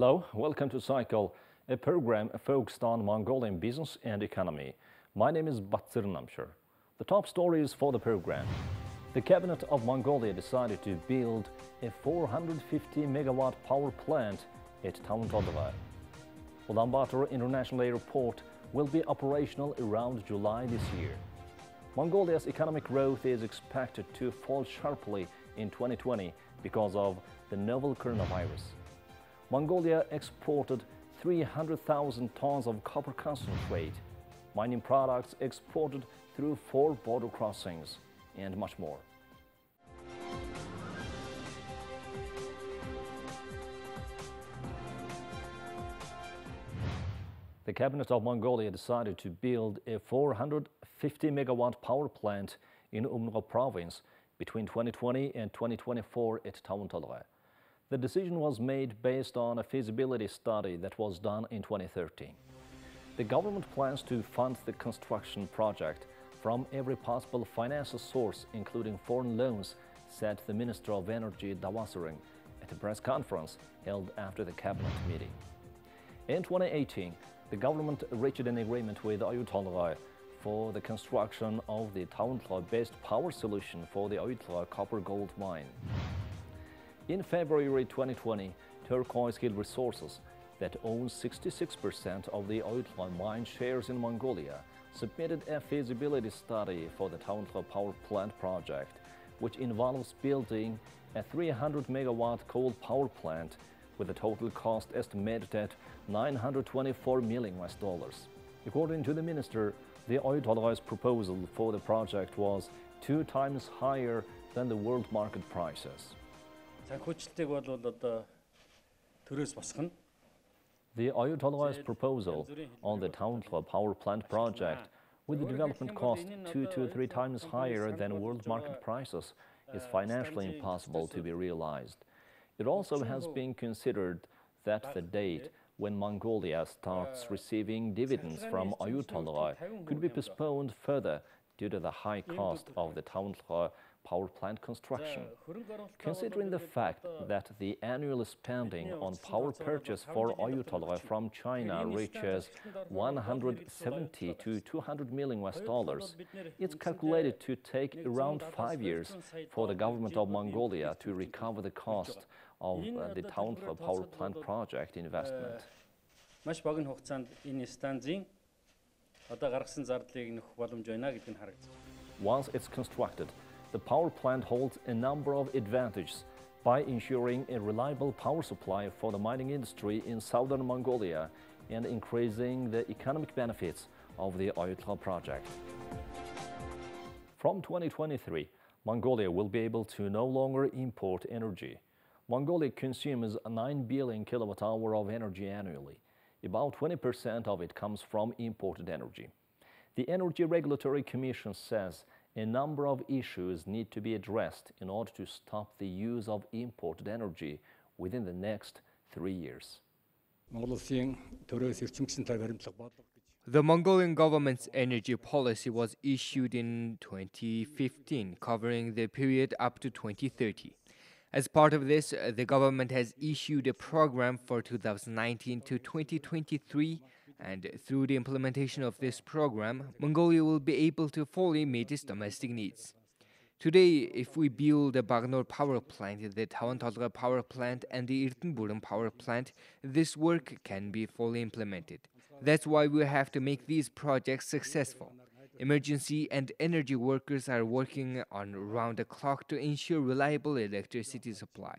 Hello, welcome to Cycle, a program focused on Mongolian business and economy. My name is Batsir Namshar. The top stories for the program. The cabinet of Mongolia decided to build a 450 megawatt power plant at Tauntodava. Ulaanbaatar International Airport will be operational around July this year. Mongolia's economic growth is expected to fall sharply in 2020 because of the novel coronavirus. Mongolia exported 300,000 tons of copper concentrate, mining products exported through 4 border crossings, and much more. The cabinet of Mongolia decided to build a 450 megawatt power plant in Umngo province between 2020 and 2024 at Tauntodava. The decision was made based on a feasibility study that was done in 2013. The government plans to fund the construction project from every possible financial source, including foreign loans, said the Minister of Energy Dawasering at a press conference held after the cabinet meeting. In 2018, the government reached an agreement with Oyu for the construction of the Tauntla-based power solution for the Oyu copper gold mine. In February 2020, Turquoise Hill Resources, that owns 66% of the Oyu mine shares in Mongolia, submitted a feasibility study for the Tauntla power plant project, which involves building a 300 megawatt coal power plant with a total cost estimated at $924 million. According to the minister, the Oyu proposal for the project was 2 times higher than the world market prices. The Oyu proposal on the Tauntla power plant project, with the development cost 2 to 3 times higher than world market prices, is financially impossible to be realized. It also has been considered that the date when Mongolia starts receiving dividends from Oyu could be postponed further due to the high cost of the Tauntla power plant construction. Considering the fact that the annual spending on power purchase for Oyu from China reaches $170 to $200 million, it's calculated to take around 5 years for the government of Mongolia to recover the cost of the Tauntla power plant project investment. Once it's constructed, the power plant holds a number of advantages by ensuring a reliable power supply for the mining industry in southern Mongolia and increasing the economic benefits of the Oyu project. From 2023, Mongolia will be able to no longer import energy. Mongolia consumes 9 billion kilowatt-hour of energy annually. About 20% of it comes from imported energy. The Energy Regulatory Commission says a number of issues need to be addressed in order to stop the use of imported energy within the next 3 years. The Mongolian government's energy policy was issued in 2015, covering the period up to 2030. As part of this, the government has issued a program for 2019 to 2023, and through the implementation of this program, Mongolia will be able to fully meet its domestic needs. Today, if we build the Bagnor power plant, the Tauntodava power plant, and the Irtenburen power plant, this work can be fully implemented. That's why we have to make these projects successful. Emergency and energy workers are working on round the clock to ensure reliable electricity supply.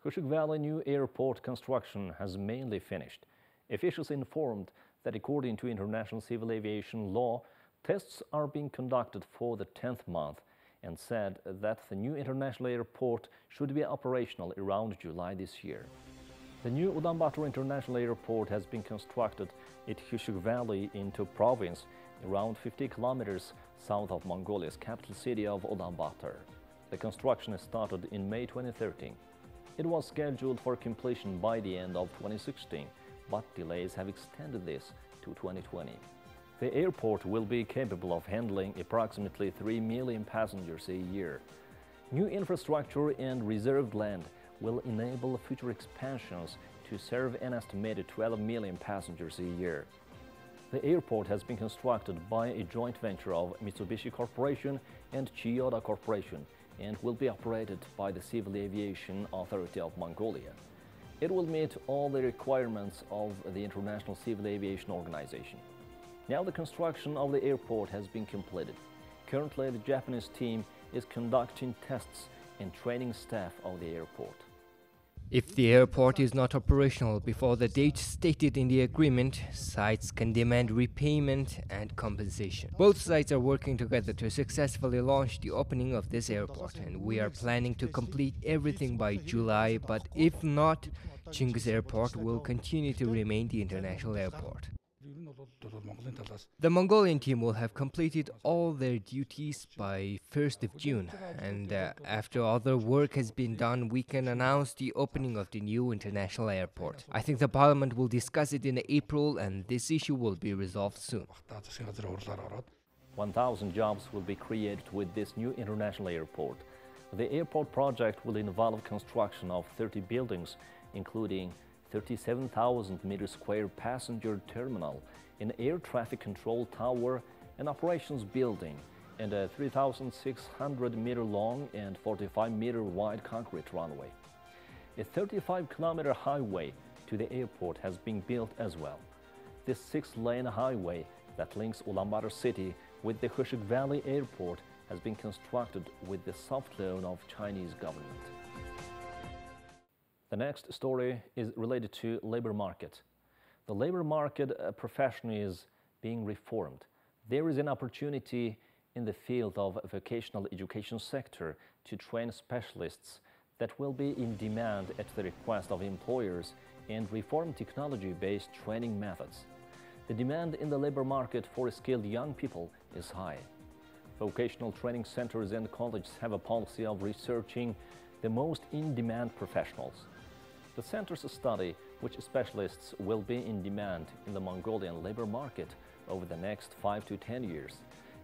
Khushuk Valley new airport construction has mainly finished. Officials informed that according to international civil aviation law, tests are being conducted for the 10th month and said that the new international airport should be operational around July this year. The new Ulaanbaatar International Airport has been constructed at Khushuk Valley in Tuk province, around 50 kilometers south of Mongolia's capital city of Ulaanbaatar. The construction started in May 2013. It was scheduled for completion by the end of 2016, but delays have extended this to 2020. The airport will be capable of handling approximately 3 million passengers a year. New infrastructure and reserved land will enable future expansions to serve an estimated 12 million passengers a year. The airport has been constructed by a joint venture of Mitsubishi Corporation and Chiyoda Corporation and will be operated by the Civil Aviation Authority of Mongolia. It will meet all the requirements of the International Civil Aviation Organization. Now the construction of the airport has been completed. Currently, the Japanese team is conducting tests and training staff of the airport. If the airport is not operational before the date stated in the agreement, sides can demand repayment and compensation. Both sides are working together to successfully launch the opening of this airport, and we are planning to complete everything by July, but if not, Chingus Airport will continue to remain the international airport. The Mongolian team will have completed all their duties by 1st of June, and after other work has been done, we can announce the opening of the new international airport. I think the parliament will discuss it in April, and this issue will be resolved soon. 1,000 jobs will be created with this new international airport. The airport project will involve construction of 30 buildings, including 37,000 meter square passenger terminal, an air traffic control tower, an operations building, and a 3,600 meter long and 45 meter wide concrete runway. A 35-kilometer highway to the airport has been built as well. This 6-lane highway that links Ulaanbaatar city with the Khushuk Valley Airport has been constructed with the soft loan of Chinese government. The next story is related to labor market. The labor market profession is being reformed. There is an opportunity in the field of vocational education sector to train specialists that will be in demand at the request of employers and reform technology-based training methods. The demand in the labor market for skilled young people is high. Vocational training centers and colleges have a policy of researching the most in-demand professionals. The centers study which specialists will be in demand in the Mongolian labor market over the next 5 to 10 years.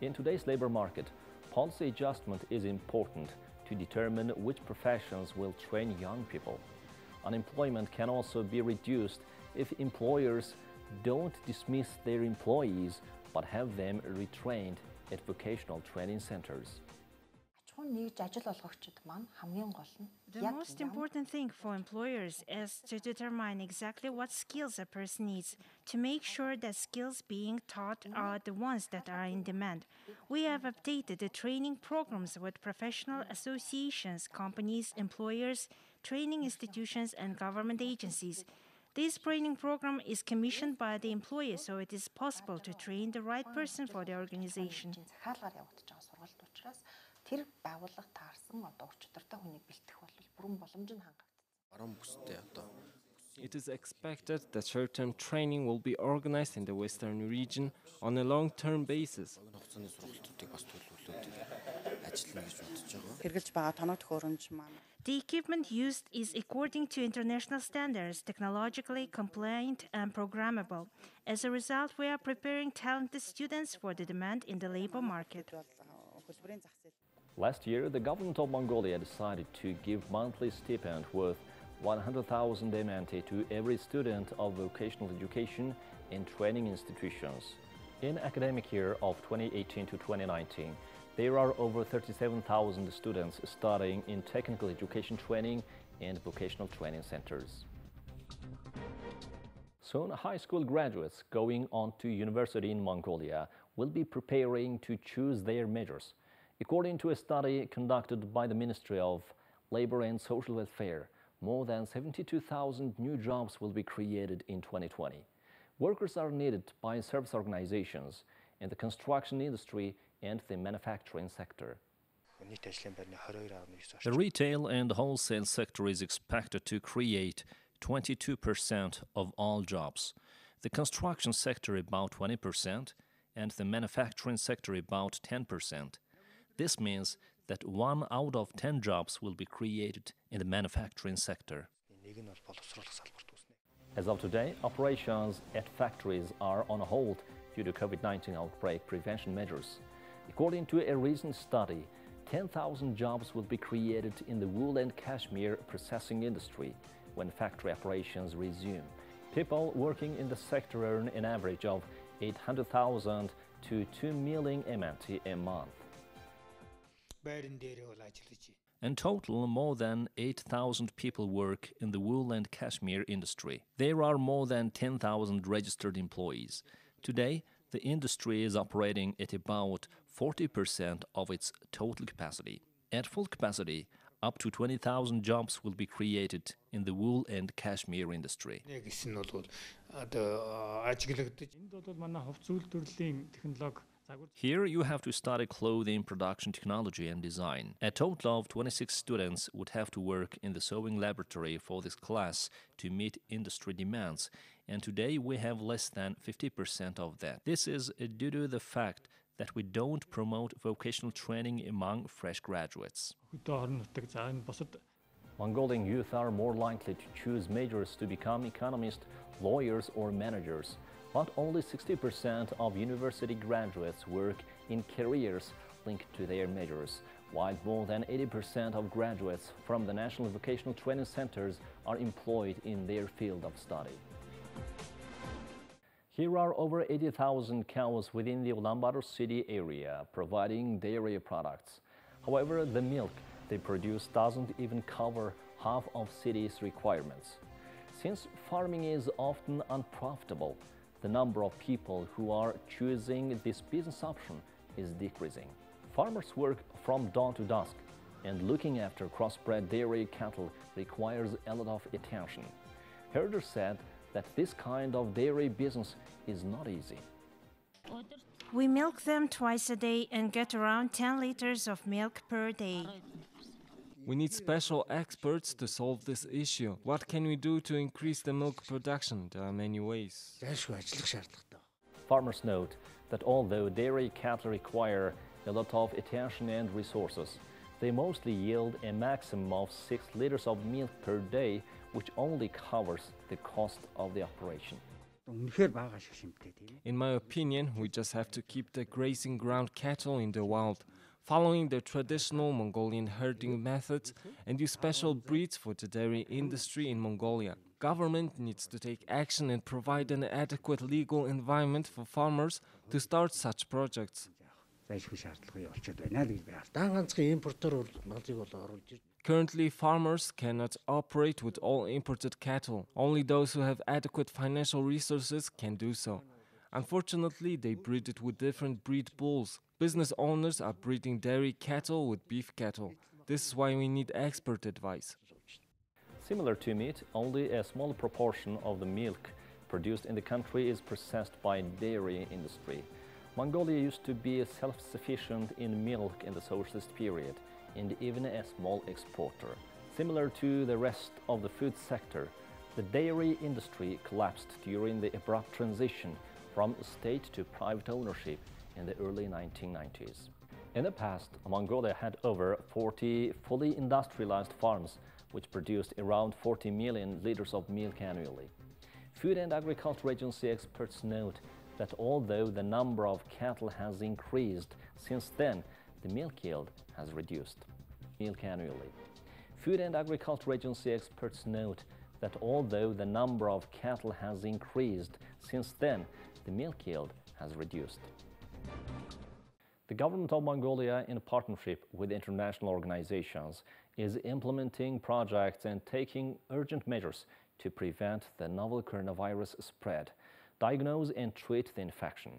In today's labor market, policy adjustment is important to determine which professions will train young people. Unemployment can also be reduced if employers don't dismiss their employees but have them retrained at vocational training centers. The most important thing for employers is to determine exactly what skills a person needs to make sure that skills being taught are the ones that are in demand. We have updated the training programs with professional associations, companies, employers, training institutions, and government agencies. This training program is commissioned by the employer, so it is possible to train the right person for the organization. It is expected that certain training will be organized in the Western region on a long-term basis. The equipment used is according to international standards, technologically compliant and programmable. As a result, we are preparing talented students for the demand in the labor market. Last year, the government of Mongolia decided to give monthly stipend worth 100,000 MNT to every student of vocational education in training institutions. In academic year of 2018 to 2019, there are over 37,000 students studying in technical education training and vocational training centers. Soon, high school graduates going on to university in Mongolia will be preparing to choose their majors. According to a study conducted by the Ministry of Labor and Social Welfare, more than 72,000 new jobs will be created in 2020. Workers are needed by service organizations in the construction industry and the manufacturing sector. The retail and wholesale sector is expected to create 22% of all jobs, the construction sector about 20%, and the manufacturing sector about 10%. This means that 1 out of 10 jobs will be created in the manufacturing sector. As of today, operations at factories are on hold due to COVID-19 outbreak prevention measures. According to a recent study, 10,000 jobs will be created in the wool and cashmere processing industry when factory operations resume. People working in the sector earn an average of 800,000 to 2 million MNT a month. In total, more than 8,000 people work in the wool and cashmere industry. There are more than 10,000 registered employees. Today, the industry is operating at about 40% of its total capacity. At full capacity, up to 20,000 jobs will be created in the wool and cashmere industry. Here you have to study clothing production technology and design. A total of 26 students would have to work in the sewing laboratory for this class to meet industry demands, and today we have less than 50% of that. This is due to the fact that we don't promote vocational training among fresh graduates. Mongolian youth are more likely to choose majors to become economists, lawyers or managers, but only 60% of university graduates work in careers linked to their majors, while more than 80% of graduates from the National Vocational Training Centers are employed in their field of study. Here are over 80,000 cows within the Ulaanbaatar city area providing dairy products. However, the milk they produce doesn't even cover half of city's requirements. Since farming is often unprofitable, the number of people who are choosing this business option is decreasing. Farmers work from dawn to dusk, and looking after crossbred dairy cattle requires a lot of attention. Herders said that this kind of dairy business is not easy. We milk them twice a day and get around 10 liters of milk per day. We need special experts to solve this issue. What can we do to increase the milk production? There are many ways. Farmers note that although dairy cattle require a lot of attention and resources, they mostly yield a maximum of 6 liters of milk per day, which only covers the cost of the operation. In my opinion, we just have to keep the grazing ground cattle in the wild, following the traditional Mongolian herding methods, and use special breeds for the dairy industry in Mongolia. Government needs to take action and provide an adequate legal environment for farmers to start such projects. Currently, farmers cannot operate with all imported cattle. Only those who have adequate financial resources can do so. Unfortunately, they breed it with different breed bulls. Business owners are breeding dairy cattle with beef cattle. This is why we need expert advice. Similar to meat, only a small proportion of the milk produced in the country is processed by dairy industry. Mongolia used to be self-sufficient in milk in the socialist period, and even a small exporter. Similar to the rest of the food sector, the dairy industry collapsed during the abrupt transition from state to private ownership in the early 1990s. In the past, Mongolia had over 40 fully industrialized farms, which produced around 40 million liters of milk annually. Food and Agriculture Agency experts note that although the number of cattle has increased since then, the milk yield has reduced milk annually. Food and Agriculture Agency experts note that although the number of cattle has increased since then, the milk yield has reduced. The government of Mongolia, in partnership with international organizations, is implementing projects and taking urgent measures to prevent the novel coronavirus spread, diagnose and treat the infection.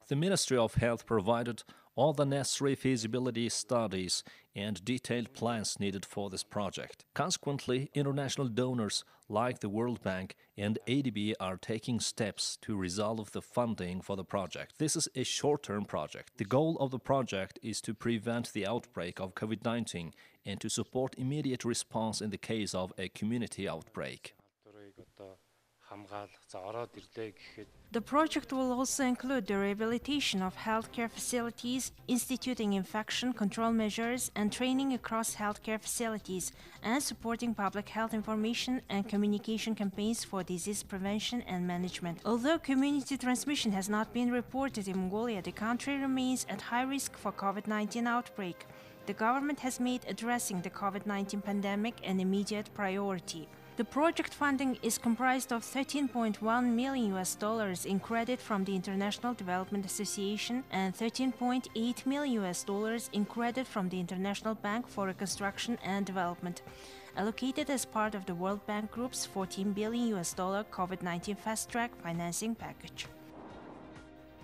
The Ministry of Health provided all the necessary feasibility studies and detailed plans needed for this project. Consequently, international donors like the World Bank and ADB are taking steps to resolve the funding for the project. This is a short-term project. The goal of the project is to prevent the outbreak of COVID-19 and to support immediate response in the case of a community outbreak. The project will also include the rehabilitation of healthcare facilities, instituting infection control measures and training across healthcare facilities, and supporting public health information and communication campaigns for disease prevention and management. Although community transmission has not been reported in Mongolia, the country remains at high risk for COVID-19 outbreak. The government has made addressing the COVID-19 pandemic an immediate priority. The project funding is comprised of $13.1 million in credit from the International Development Association and $13.8 million in credit from the International Bank for Reconstruction and Development, allocated as part of the World Bank Group's $14 billion COVID-19 fast-track financing package.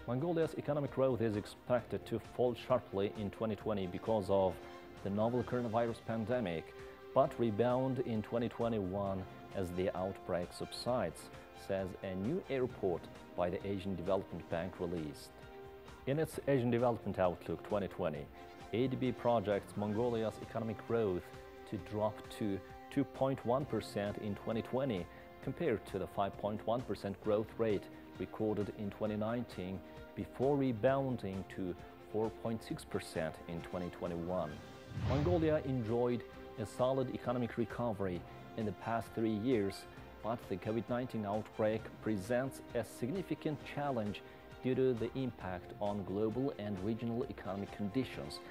Mongolia's economic growth is expected to fall sharply in 2020 because of the novel coronavirus pandemic, but rebound in 2021 as the outbreak subsides, says a new report by the Asian Development Bank released. In its Asian Development Outlook 2020, ADB projects Mongolia's economic growth to drop to 2.1% in 2020 compared to the 5.1% growth rate recorded in 2019 before rebounding to 4.6% in 2021. Mongolia enjoyed a solid economic recovery in the past 3 years, but the COVID-19 outbreak presents a significant challenge due to the impact on global and regional economic conditions,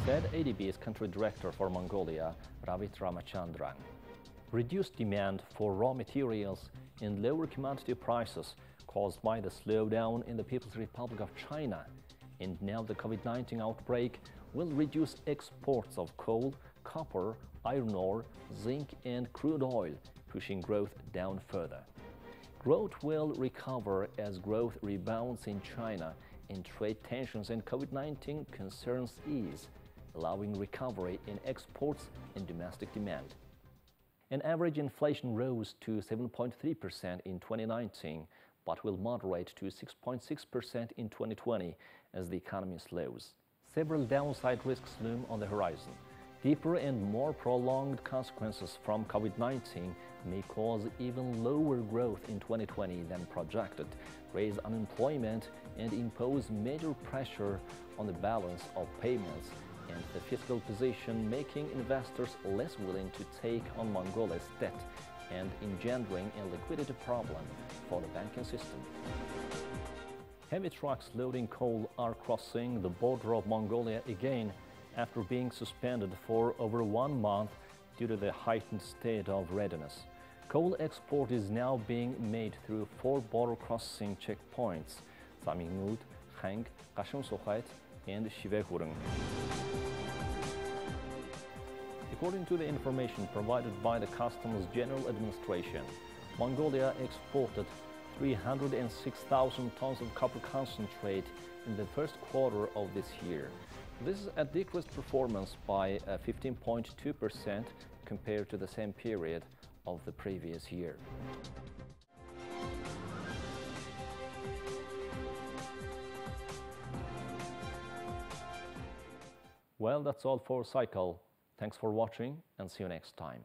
said ADB's country director for Mongolia, Ravit Ramachandran. Reduced demand for raw materials and lower commodity prices caused by the slowdown in the People's Republic of China, and now the COVID-19 outbreak will reduce exports of coal, copper, iron ore, zinc and crude oil, pushing growth down further. Growth will recover as growth rebounds in China and trade tensions and COVID-19 concerns ease, allowing recovery in exports and domestic demand. An average inflation rose to 7.3% in 2019, but will moderate to 6.6% in 2020 as the economy slows. Several downside risks loom on the horizon. Deeper and more prolonged consequences from COVID-19 may cause even lower growth in 2020 than projected, raise unemployment, and impose major pressure on the balance of payments and the fiscal position, making investors less willing to take on Mongolia's debt and engendering a liquidity problem for the banking system. Heavy trucks loading coal are crossing the border of Mongolia again after being suspended for over 1 month due to the heightened state of readiness. Coal export is now being made through 4 border crossing checkpoints: Samingnut, Khang, Qashim-Sukhet, and Shivehurung. According to the information provided by the Customs General Administration, Mongolia exported 306,000 tons of copper concentrate in the first quarter of this year. This is a decreased performance by 15.2% compared to the same period of the previous year. Well, that's all for Cycle. Thanks for watching and see you next time.